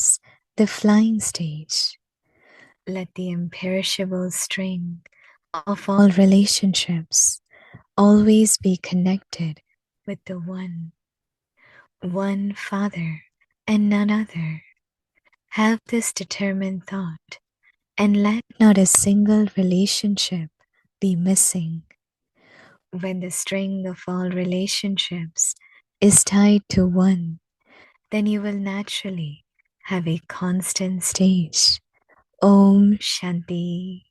becomes the flying stage. Let the imperishable string of all relationships always be connected with the one Father and none other. Have this determined thought, and let not a single relationship be missing. When the string of all relationships is tied to one, then you will naturally have a constant stage. Om Shanti.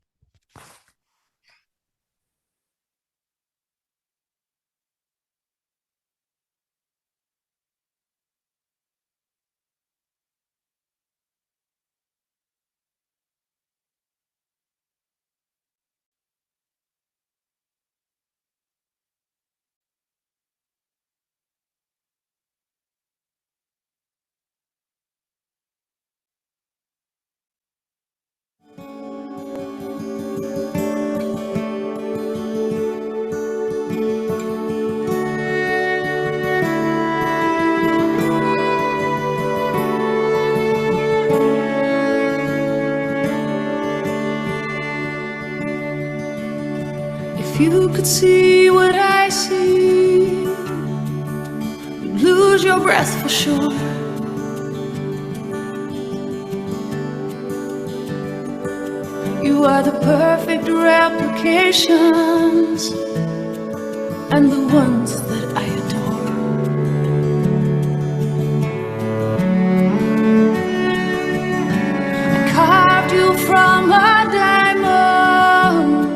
If you could see what I see, you'd lose your breath for sure. You are the perfect replications and the ones that I adore. I carved you from a diamond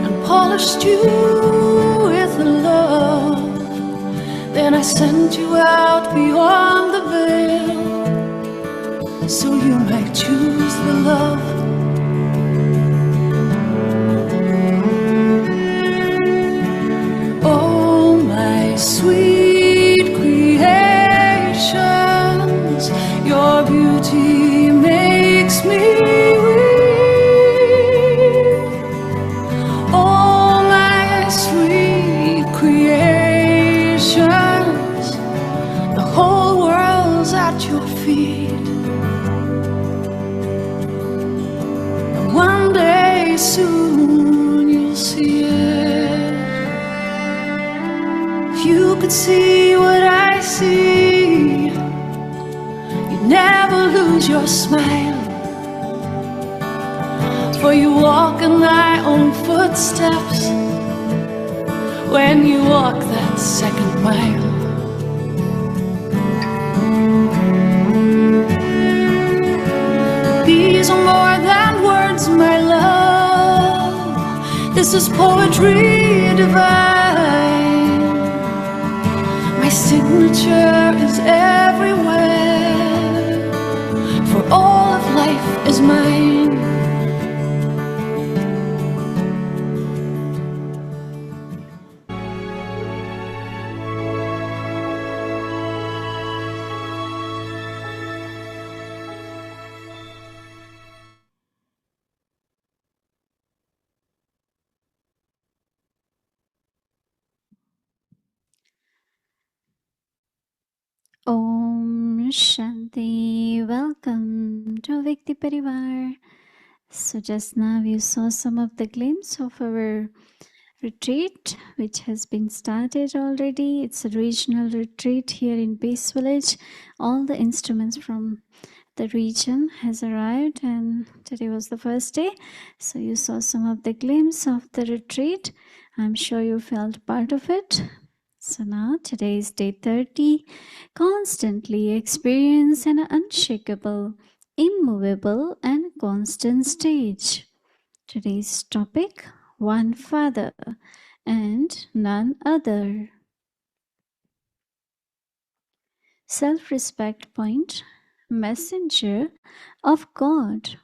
and polished you with love. Then I sent you out beyond the veil so you might choose the love. Oh, my sweet creations, your beauty makes me weak. Oh, my sweet creations, the whole world's at your feet. And one day soon you'll see it. If you could see what I see, you'd never lose your smile. For you walk in thy own footsteps when you walk that second mile. These are more than words, my love. This is poetry divine. My signature is everywhere, for all of life is mine. Om Shanti. Welcome to Vikti Parivar. So just now you saw some of the glimpse of our retreat, which has been started already. It's a regional retreat here in Peace Village. All the instruments from the region has arrived, and today was the first day. So you saw some of the glimpse of the retreat. I'm sure you felt part of it. So now today is day 30. Constantly experience an unshakable, immovable, and constant stage. Today's topic: one Father and none other. Self-respect point: messenger of God.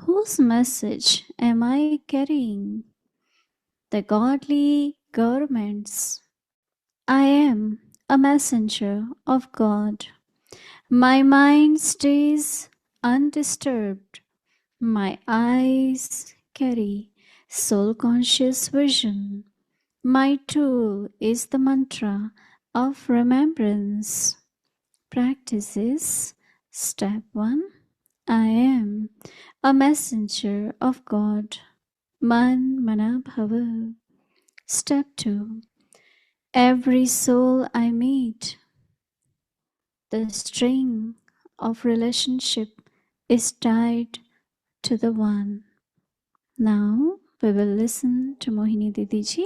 Whose message am I carrying? The godly garments. I am a messenger of God. My mind stays undisturbed. My eyes carry soul-conscious vision. My tool is the mantra of remembrance. Practices Step 1. I am a messenger of God. Man mana bhava. Step 2. Every soul I meet, the string of relationship is tied to the one. Now we will listen to Mohini Didi ji.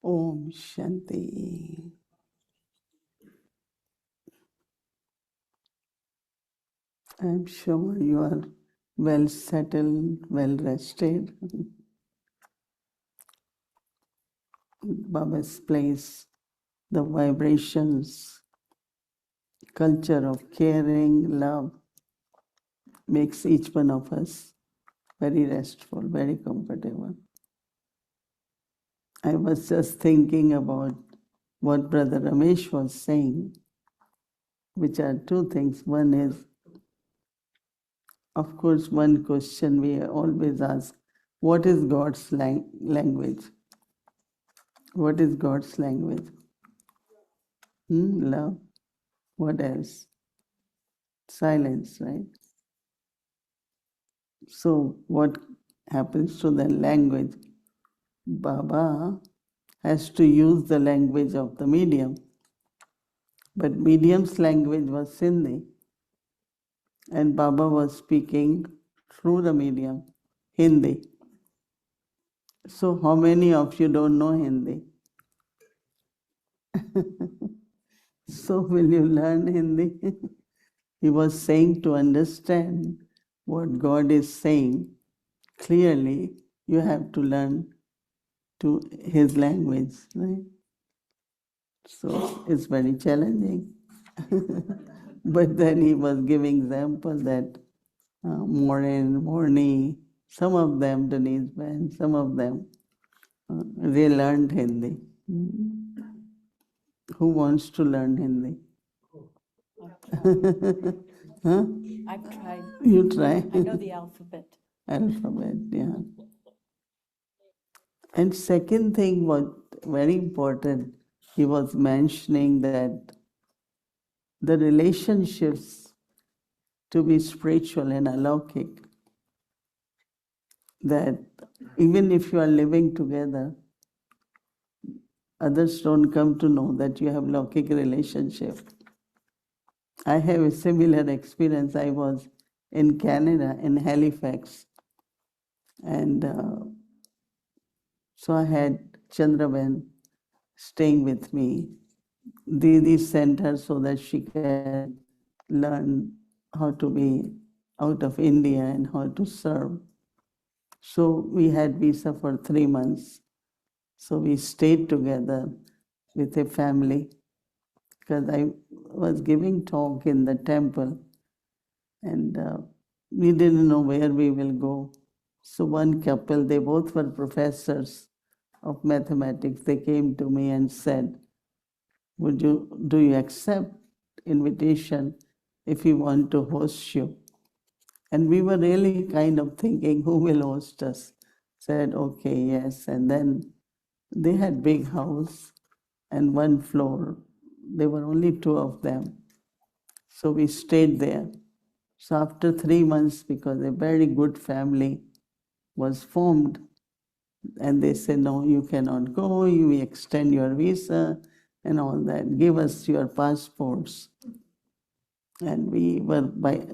Om Shanti. I'm sure you are well settled, well rested. Baba's place, the vibrations, culture of caring, love makes each one of us very restful, very comfortable. I was just thinking about what Brother Ramesh was saying, which are two things. One is, of course, one question we always ask, what is God's language? What is God's language? Love. What else? Silence, right? So what happens to the language? Baba has to use the language of the medium. But medium's language was Sindhi. And Baba was speaking through the medium, Hindi. So how many of you don't know Hindi? So will you learn Hindi? He was saying to understand what God is saying clearly, you have to learn to his language, right? So it's very challenging. But then he was giving example that Morin, Morni, some of them, Denise Ben, some of them, they learned Hindi. Who wants to learn Hindi? Huh? I've tried. You try? I know the alphabet. Alphabet, yeah. And second thing was very important. He was mentioning that the relationships to be spiritual and alaukic, that even if you are living together, others don't come to know that you have laukic relationship. I have a similar experience. I was in Canada, in Halifax, and so I had Chandraben staying with me. Didi sent her so that she can learn how to be out of India and how to serve. So we had visa for 3 months. So we stayed together with a family because I was giving talk in the temple and we didn't know where we will go. So one couple, they both were professors of mathematics. They came to me and said, do you accept invitation if we want to host you? And we were really kind of thinking, who will host us? Said, okay, yes. And then they had big house and one floor. There were only 2 of them. So we stayed there. So after 3 months, because a very good family was formed, and they said, no, you cannot go, you extend your visa and all that. Give us your passports. And we were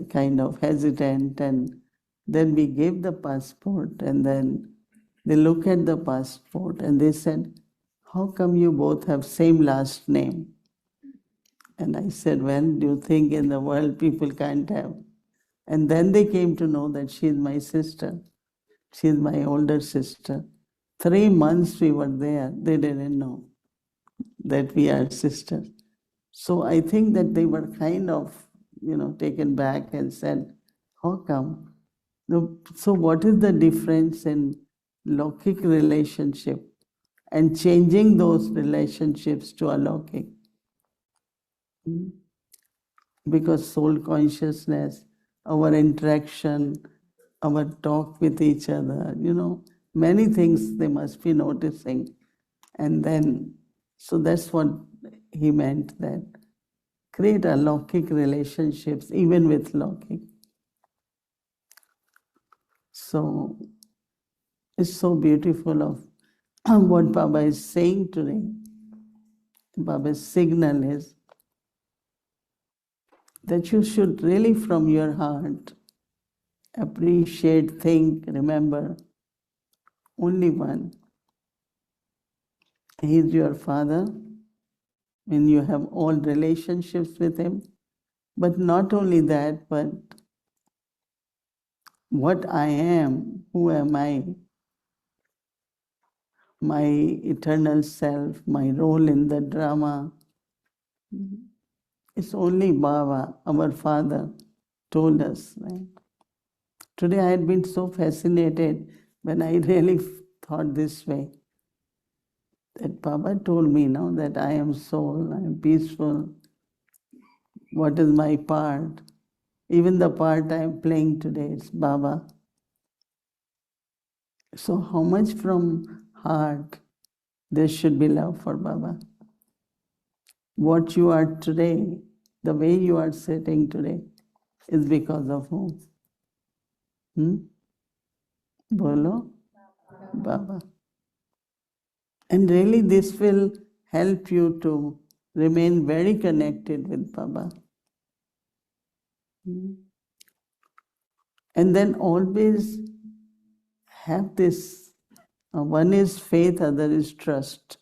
kind of hesitant, and then we gave the passport, and then they look at the passport and they said, how come you both have same last name? And I said, well, do you think in the world people can't have? And then they came to know that she is my sister. She is my older sister. 3 months we were there. They didn't know that we are sisters. So I think that they were kind of, taken back and said, how come? No, so what is the difference in Lokik relationship and changing those relationships to alokik? Because soul consciousness, our interaction, our talk with each other, many things they must be noticing. And then, so that's what he meant, that create alokik relationships even with Lokik. So it's so beautiful of what Baba is saying today. Baba's signal is that you should really from your heart appreciate, think, remember only one. He is your father, and you have all relationships with him. But not only that, but what I am, who am I, my eternal self, my role in the drama, it's only Baba, our father, told us. Right? Today I had been so fascinated when I really thought this way. That Baba told me now that I am soul, I am peaceful. What is my part? Even the part I am playing today, it's Baba. So how much from heart there should be love for Baba? What you are today, the way you are sitting today, is because of whom? Bolo? Baba. And really this will help you to remain very connected with Baba. And then always have this, one is faith, other is trust.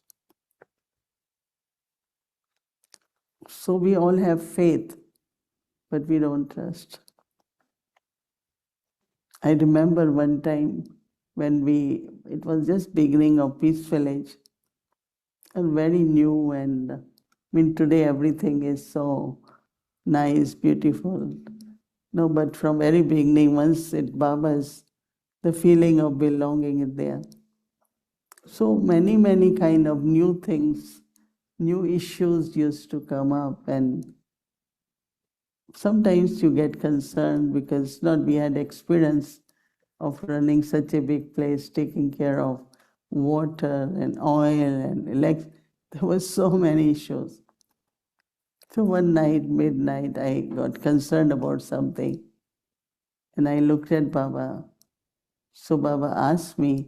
So we all have faith, but we don't trust. I remember one time when it was just beginning of Peace Village, and very new, and today everything is so nice, beautiful. No, but from very beginning, once it Baba's, the feeling of belonging is there. So many kind of new things, new issues used to come up, and sometimes you get concerned because not we had experience of running such a big place, taking care of water and oil and electricity. There were so many issues. So one night, midnight, I got concerned about something, and I looked at Baba. So Baba asked me,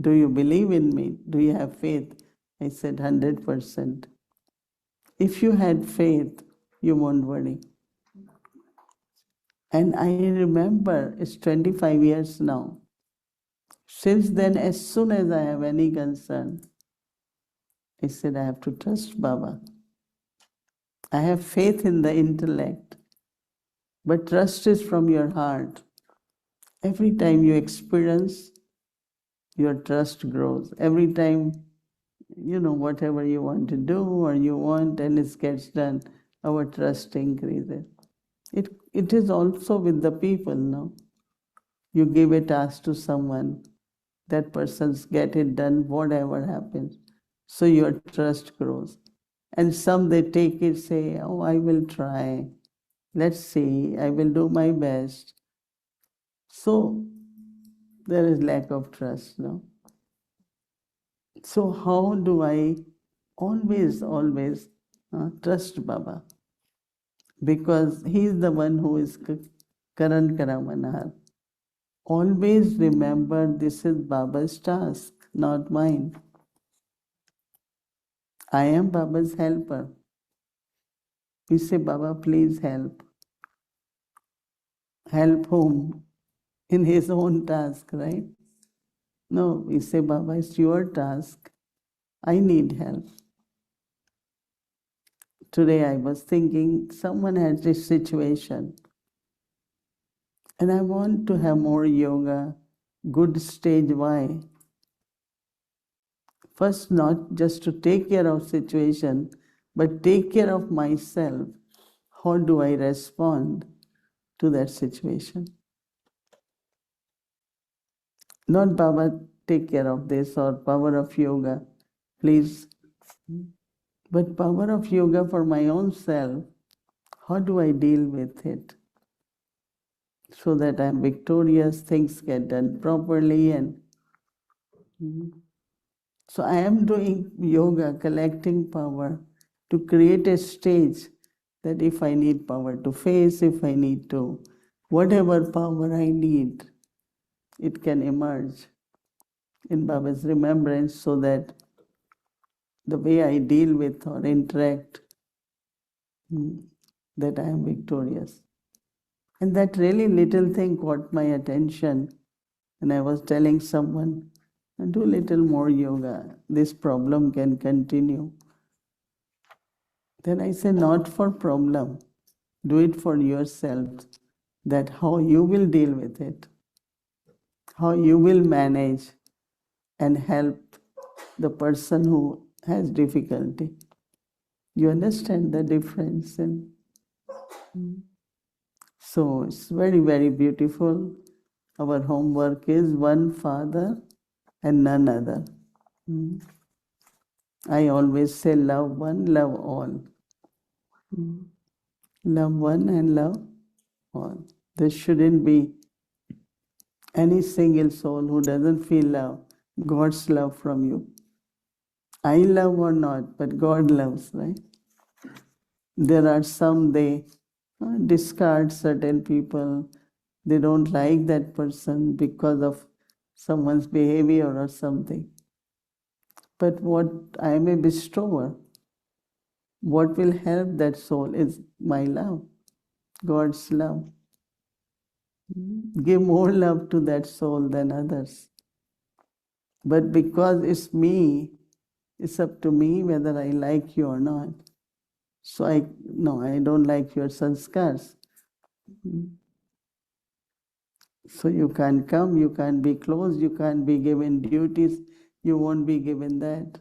do you believe in me? Do you have faith? I said, 100%. If you had faith, you won't worry. And I remember, it's 25 years now. Since then, as soon as I have any concern, I said, I have to trust Baba. I have faith in the intellect, but trust is from your heart. Every time you experience, your trust grows. Every time, whatever you want to do or you want and it gets done, our trust increases. It is also with the people, no? You give a task to someone, that person's get it done, whatever happens. So your trust grows. And some they take it, say, oh, I will try. Let's see, I will do my best. So there is lack of trust, no? So how do I always trust Baba? Because he is the one who is Karan Karamanar. Always remember this is Baba's task, not mine. I am Baba's helper. We say, Baba, please help. Help whom? In his own task, right? No, we say, Baba, it's your task. I need help. Today I was thinking, someone had this situation, and I want to have more yoga, good stage. Why? First, not just to take care of situation, but take care of myself. How do I respond to that situation? Not Baba, take care of this, or power of yoga, please. But power of yoga for my own self, how do I deal with it? So that I'm victorious, things get done properly, and so I am doing yoga, collecting power to create a stage that if I need power to face, if I need to, whatever power I need, it can emerge in Baba's remembrance, so that the way I deal with or interact, that I am victorious. And that really little thing caught my attention. And I was telling someone, do a little more yoga. This problem can continue. Then I say, not for problem. Do it for yourself. That how you will deal with it, how you will manage and help the person who has difficulty. You understand the difference? And so it's very, very beautiful. Our homework is one Father and none other. I always say love one, love all. Love one and love all. There shouldn't be any single soul who doesn't feel love, God's love from you. I love or not, but God loves, right? There are some, they discard certain people. They don't like that person because of someone's behavior or something. But what I am a bestower. What will help that soul is my love, God's love. Give more love to that soul than others. But because it's me, it's up to me whether I like you or not. So I don't like your sanskars. So you can't come, you can't be close, you can't be given duties, you won't be given that.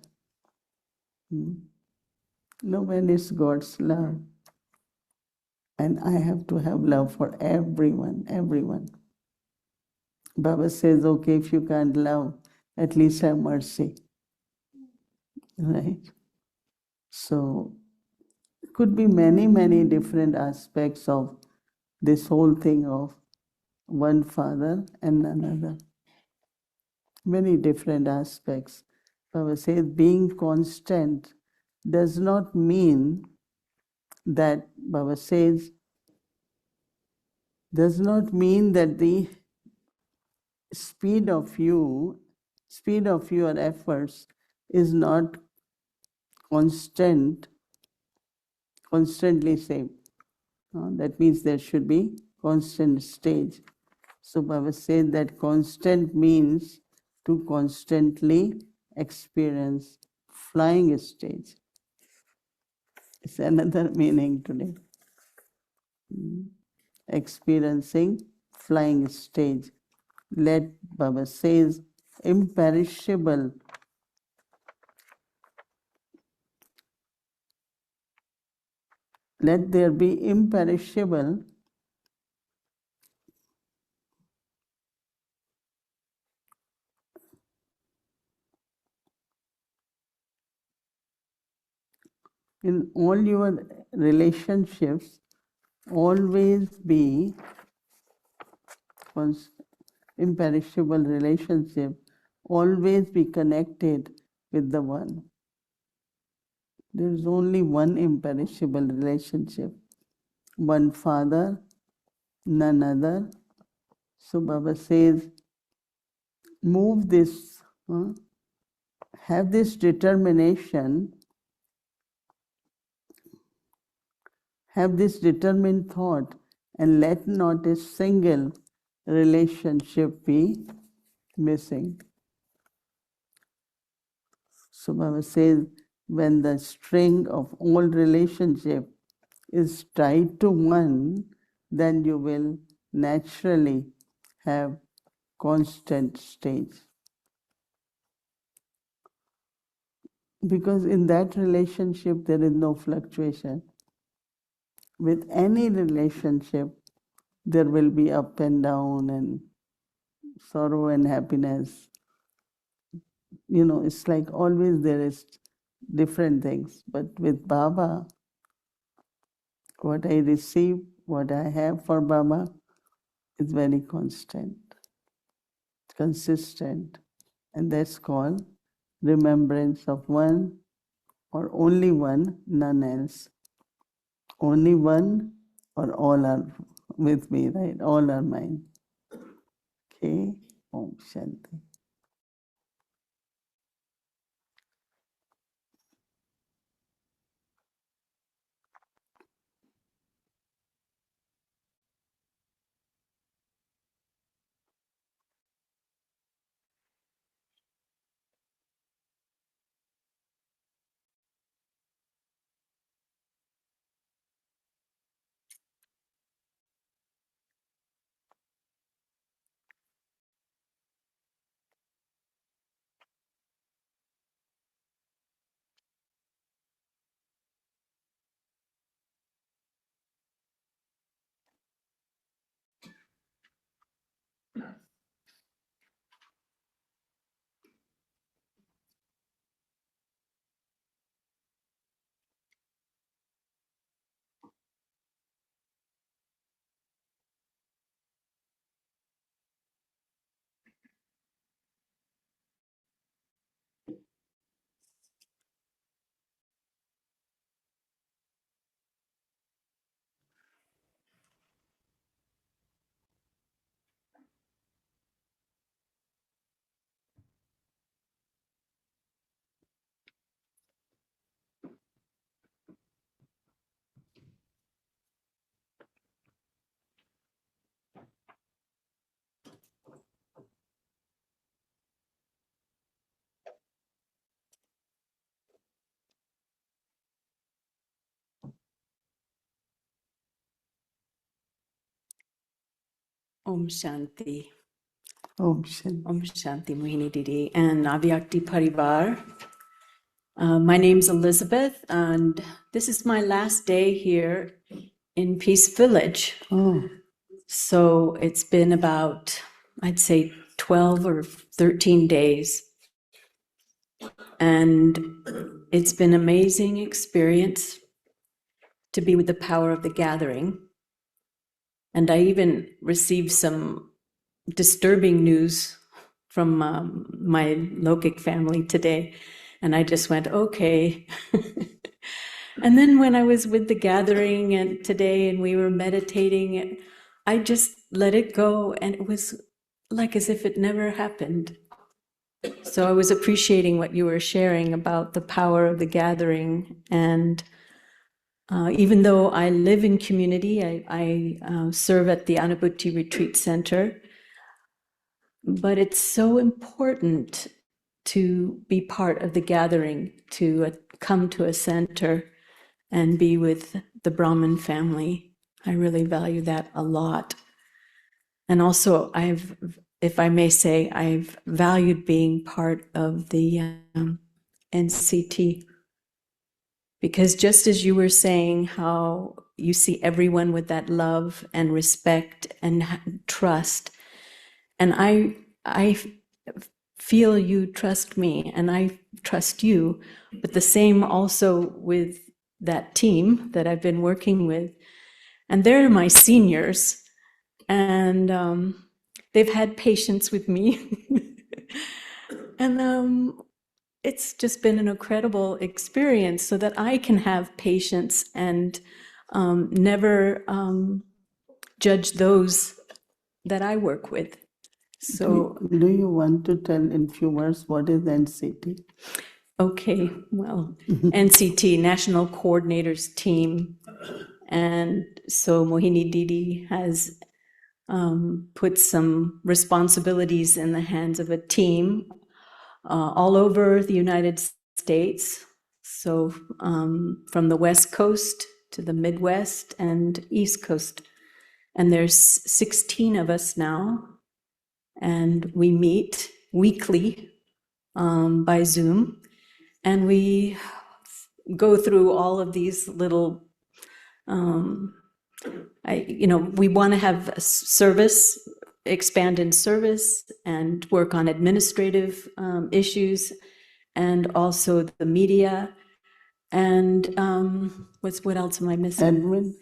No, when it's God's love. And I have to have love for everyone, everyone. Baba says, okay, if you can't love, at least have mercy. Right? So, it could be many, many different aspects of this whole thing of one Father and another. Many different aspects. Baba says, being constant does not mean that, Baba says, does not mean that the speed of your efforts is not constantly same. That means there should be constant stage. So Baba said that constant means to constantly experience flying stage. It's another meaning today. Experiencing flying stage. Let Baba says imperishable. Let there be imperishable in all your relationships. Always be imperishable relationship. Always be connected with the one. There is only one imperishable relationship. One Father, none other. So Baba says, move this, have this determination, have this determined thought, and let not a single relationship be missing. So Baba says, when the string of all relationship is tied to one, then you will naturally have constant stage. Because in that relationship, there is no fluctuation. With any relationship, there will be up and down and sorrow and happiness. You know, it's like always there is different things. But with Baba, what I receive, what I have for Baba is very constant, consistent. And that's called remembrance of one or only one, none else. Only one or all are with me, right? All are mine. Okay? Om Shanti. Om Shanti. Om Shanti. Om Shanti, Mohini Didi, and Avyakti Parivar. My name's Elizabeth, and this is my last day here in Peace Village. Oh, So it's been about, I'd say, 12 or 13 days. And it's been an amazing experience to be with the power of the gathering. And I even received some disturbing news from my Lokic family today. And I just went, okay. And then when I was with the gathering and today and we were meditating, I just let it go. And it was like as if it never happened. So I was appreciating what you were sharing about the power of the gathering. And even though I live in community, I serve at the Anubhuti Retreat Center. But it's so important to be part of the gathering, to come to a center and be with the Brahmin family. I really value that a lot. And also, if I may say, I've valued being part of the NCT, because just as you were saying how you see everyone with that love and respect and trust, and I feel you trust me and I trust you, but the same also with that team that I've been working with. And they're my seniors, and they've had patience with me. And it's just been an incredible experience so that I can have patience and never judge those that I work with. So, do you want to tell in few words what is NCT? okay, well, NCT, National Coordinators Team. And so Mohini Didi has put some responsibilities in the hands of a team all over the United States. So from the West Coast to the Midwest and East Coast. And there's 16 of us now. And we meet weekly by Zoom. And we go through all of these little, we want to have service, expand in service and work on administrative issues, and also the media. And what else am I missing? Admin.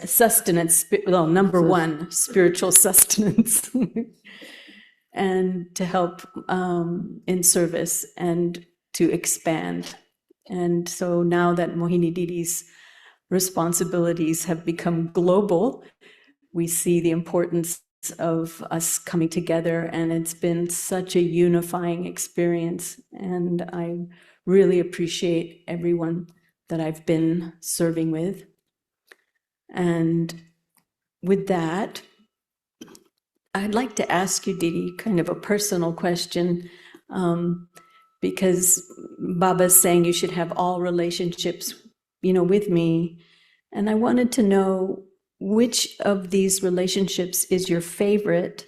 Sustenance, well, number one, spiritual sustenance. And to help in service and to expand. And so now that Mohini Didi's responsibilities have become global, we see the importance of us coming together, and it's been such a unifying experience. And I really appreciate everyone that I've been serving with. And with that, I'd like to ask you, Didi, kind of a personal question, because Baba's saying you should have all relationships, with me. And I wanted to know which of these relationships is your favorite,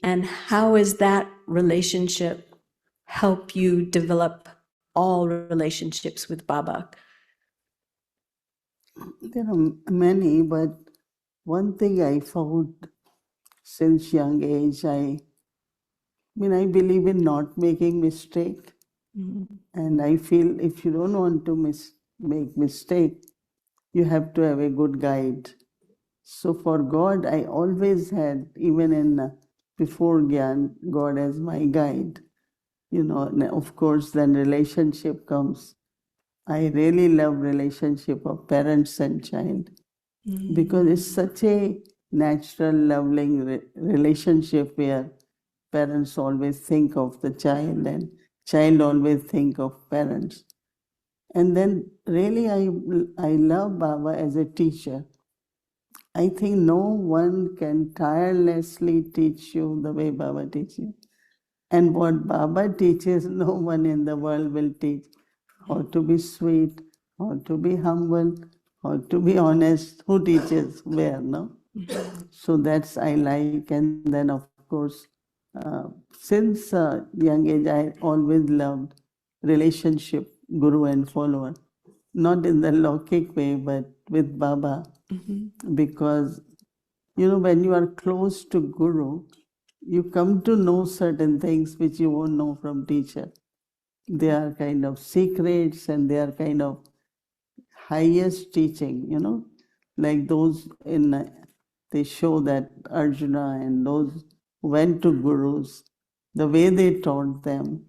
and how has that relationship help you develop all relationships with Baba? There are many, but one thing I found since young age, I believe in not making mistake. And I feel if you don't want to make mistake, you have to have a good guide. So for God, I always had, even in before Gyan, God as my guide. And of course, then relationship comes. I really love relationship of parents and child because it's such a natural, loving relationship where parents always think of the child and child always think of parents. And then really I love Baba as a teacher. I think no one can tirelessly teach you the way Baba teaches you. And what Baba teaches, no one in the world will teach. How to be sweet, how to be humble, how to be honest. Who teaches where, no? So that's I like. And then, of course, since young age, I always loved relationship, guru and follower. Not in the Lokik way, but with Baba. Because, when you are close to guru, you come to know certain things which you won't know from teacher. They are kind of secrets and they are kind of highest teaching, like those they show that Arjuna and those who went to gurus, the way they taught them.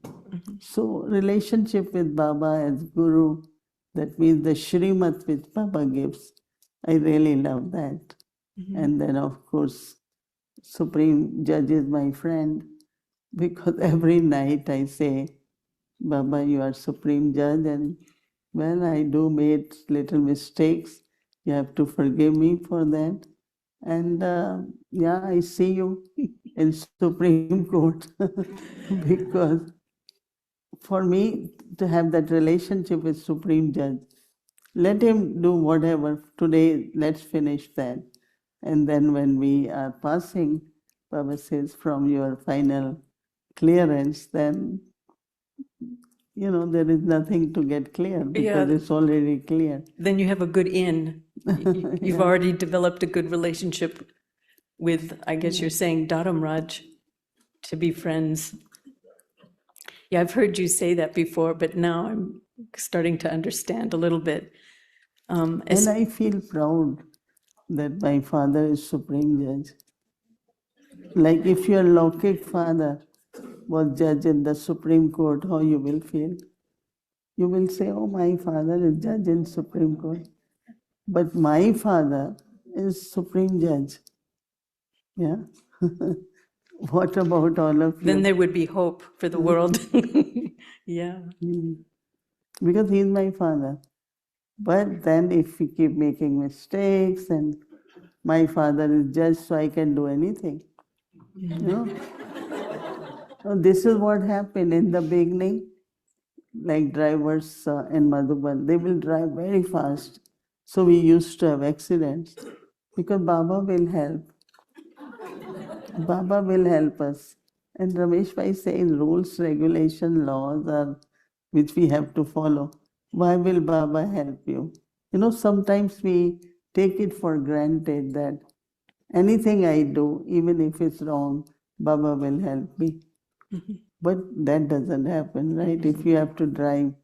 So relationship with Baba as guru, that means the Shrimat which Baba gives, I really love that. And then of course, Supreme Judge is my friend, because every night I say, Baba, you are Supreme Judge, and well, I do make little mistakes. You have to forgive me for that. And I see you in Supreme Court because for me to have that relationship with Supreme Judge, let him do whatever. Today, let's finish that. And then when we are passing, Baba says, from your final clearance, then, there is nothing to get clear because it's already clear. Then you have a good in. You've already developed a good relationship with, I guess you're saying, Dharamraj, to be friends. Yeah, I've heard you say that before, but now I'm starting to understand a little bit. And I feel proud that my father is Supreme Judge. Like if your Lokik father was judge in the Supreme Court, how you will feel? You will say, oh, my father is judge in Supreme Court. But my father is Supreme Judge. Yeah. What about all of you? Then there would be hope for the world. Yeah. Because he's my father. But then if we keep making mistakes and my father is judge, so I can do anything. So this is what happened in the beginning. Like drivers in Madhuban, they will drive very fast. So we used to have accidents because Baba will help. Baba will help us. And Ramesh Bhai says rules, regulation, laws are which we have to follow. Why will Baba help you? Sometimes we take it for granted that anything I do, even if it's wrong, Baba will help me. But that doesn't happen, right? If you have to drive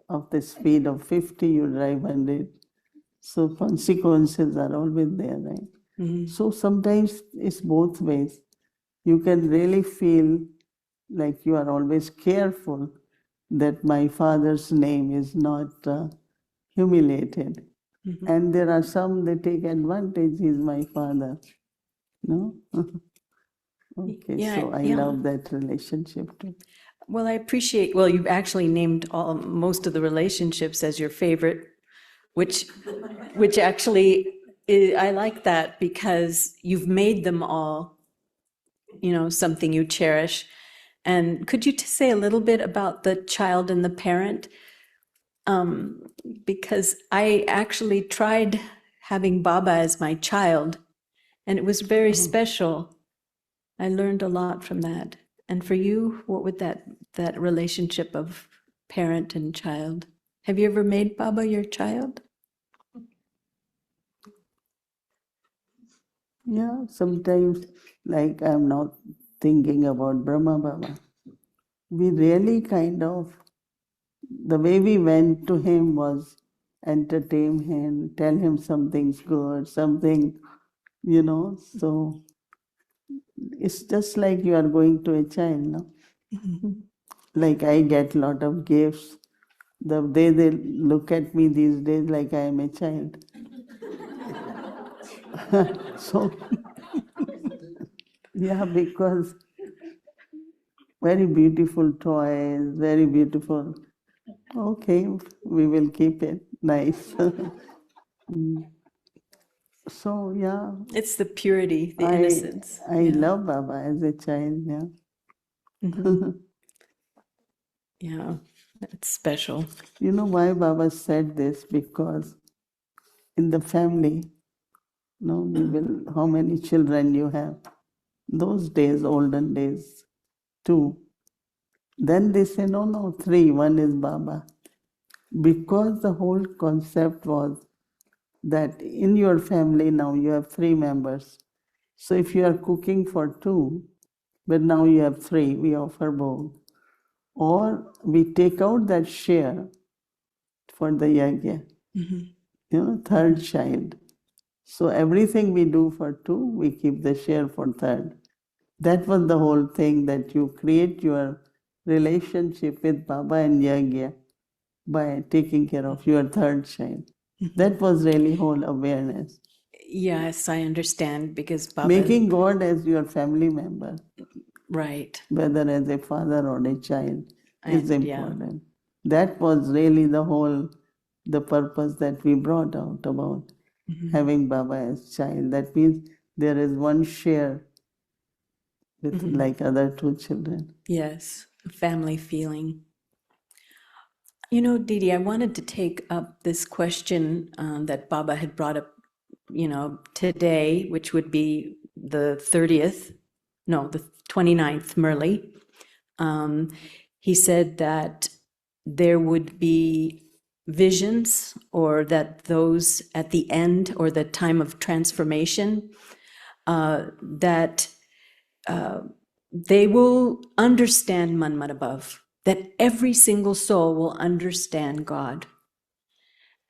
of the speed of 50, you drive 100. So consequences are always there, right? So sometimes it's both ways. You can really feel like you are always careful that my father's name is not humiliated. And there are some that take advantage, he's my father. No? Okay, Yeah, so I yeah. love that relationship too. Well, I appreciate, well, you've actually named most of the relationships as your favorite, which actually, I like that because you've made them all, something you cherish. And could you say a little bit about the child and the parent? Because I actually tried having Baba as my child, and it was very special. I learned a lot from that. And for you, what would that relationship of parent and child? Have you ever made Baba your child? Yeah, sometimes, like I'm not thinking about Brahma Baba. We really kind of, the way we went to him was entertain him, tell him something's good, something, so it's just like you are going to a child, no? Like I get a lot of gifts. The way they look at me these days, like I am a child. So, yeah, because very beautiful toys, very beautiful. Okay, we will keep it nice. So, yeah, It's the purity, the innocence. I love Baba as a child, yeah. Yeah, that's special. You know why Baba said this? Because in the family, we will, how many children you have? Those days, olden days, 2. Then they say, no, 3, 1 is Baba. Because the whole concept was that in your family now you have 3 members. So if you are cooking for 2, but now you have 3, we offer both. Or we take out that share for the yagya, third child. So everything we do for 2, we keep the share for third. That was the whole thing, that you create your relationship with Baba and Yagya by taking care of your third child. That was really whole awareness. Yes, I understand, because Baba... Making God as your family member, right, whether as a father or a child, is And, yeah. important. That was really the purpose that we brought out about having Baba as child. That means there is one share with like other 2 children. Yes, a family feeling. Didi, I wanted to take up this question that Baba had brought up, today, which would be the 30th, no, the 29th, Murli. He said that there would be visions, or that those at the end or the time of transformation, that they will understand Manmadabhav, that every single soul will understand God.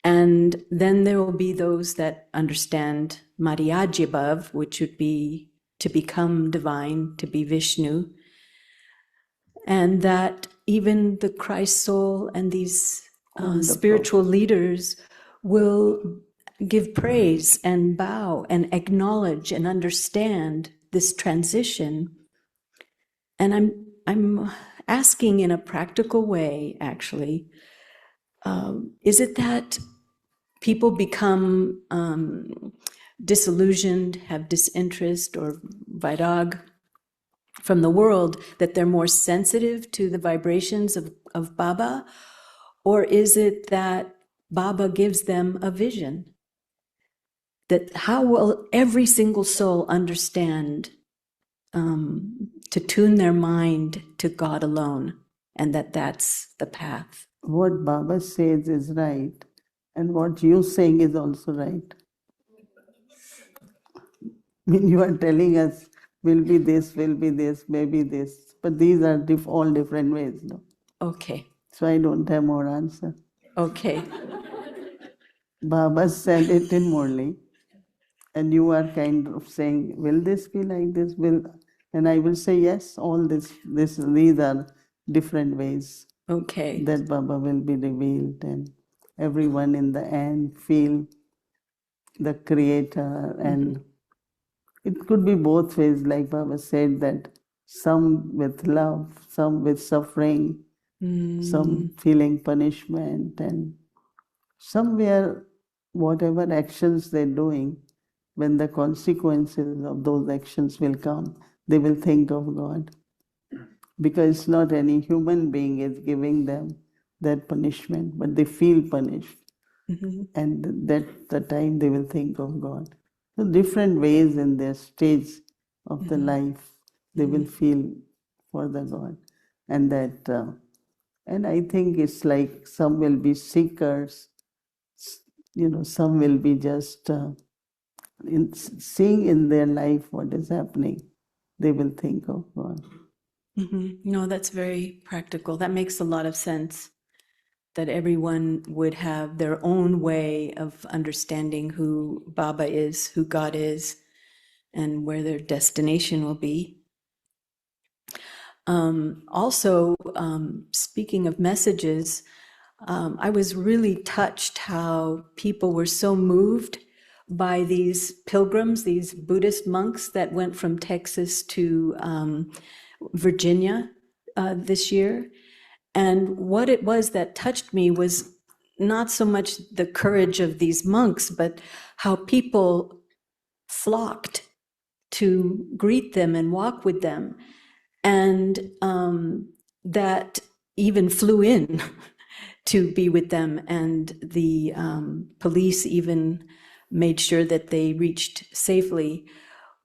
And then there will be those that understand Madhyajibhav, which would be to become divine, to be Vishnu. And that even the Christ soul and these spiritual leaders will give praise and bow and acknowledge and understand this transition. And I'm asking in a practical way, actually, is it that people become disillusioned, have disinterest or vairag from the world, that they're more sensitive to the vibrations of Baba? Or is it that Baba gives them a vision? That how will every single soul understand to tune their mind to God alone and that that's the path. What Baba says is right, and what you're saying is also right. I mean, you are telling us will be this, maybe this, but these are all different ways, no? Okay. So I don't have more answer. Okay. Baba said it in Murli, and you are kind of saying, will this be like this? And I will say yes, all these are different ways Okay. that Baba will be revealed, and everyone in the end feel the Creator. And it could be both ways, like Baba said, that some with love, some with suffering, some feeling punishment, and somewhere, whatever actions they're doing, when the consequences of those actions will come, they will think of God. Because it's not any human being is giving them that punishment, but they feel punished. And that's the time they will think of God. So different ways in their stage of the life, they will feel for the God. And that, and I think it's like some will be seekers, some will be just seeing in their life what is happening, they will think of God. No, that's very practical. That makes a lot of sense, that everyone would have their own way of understanding who Baba is, who God is, and where their destination will be. Also, speaking of messages, I was really touched how people were so moved by these pilgrims, these Buddhist monks that went from Texas to Virginia this year. And what it was that touched me was not so much the courage of these monks, but how people flocked to greet them and walk with them. And that even flew in to be with them. And the police even made sure that they reached safely.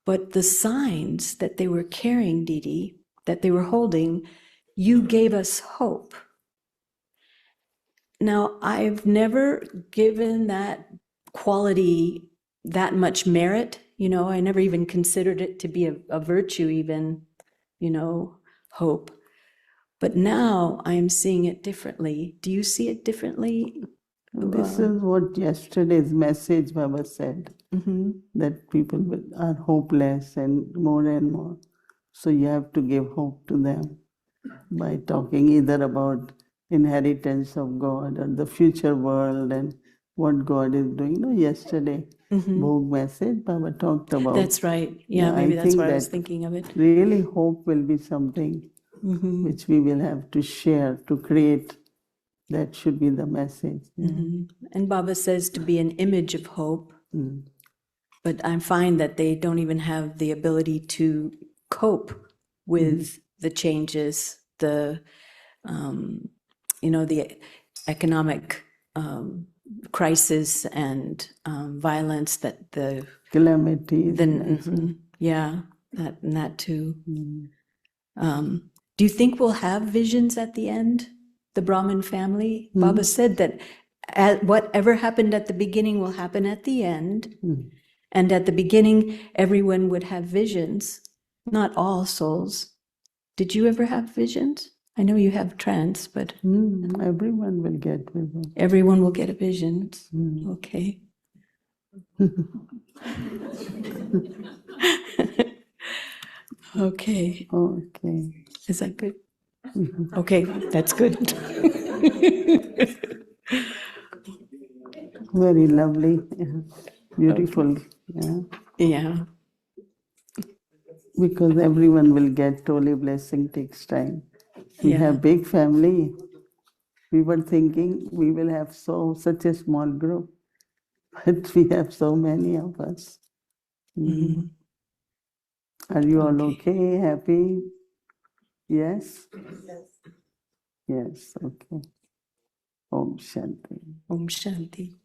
But the signs that they were carrying, Didi, that they were holding, you gave us hope. Now, I've never given that quality that much merit. I never even considered it to be a virtue, even, hope. But now I am seeing it differently. Do you see it differently? This is what yesterday's message Baba said, that people are hopeless and more. So you have to give hope to them by talking either about inheritance of God or the future world and what God is doing. Yesterday, Bhog message, Baba talked about. That's right. Yeah, maybe that's why I was thinking of it. Really, hope will be something which we will have to share, to create. That should be the message. And Baba says to be an image of hope. But I find that they don't even have the ability to cope with the changes, the economic crisis and violence that the calamities. that too. Do you think we'll have visions at the end? The Brahmin family? Baba said that whatever happened at the beginning will happen at the end. And at the beginning, everyone would have visions, not all souls. Did you ever have visions? I know you have trance, but everyone will get visions. Everyone will get a vision. Okay. Okay. Okay. Is that good? Okay, that's good. Very lovely. Beautiful. Yeah. Because everyone will get holy blessing, takes time. We have big family. We were thinking we will have such a small group, but we have so many of us. Are you all okay? Happy? Yes? Yes, okay. Om Shanti. Om Shanti.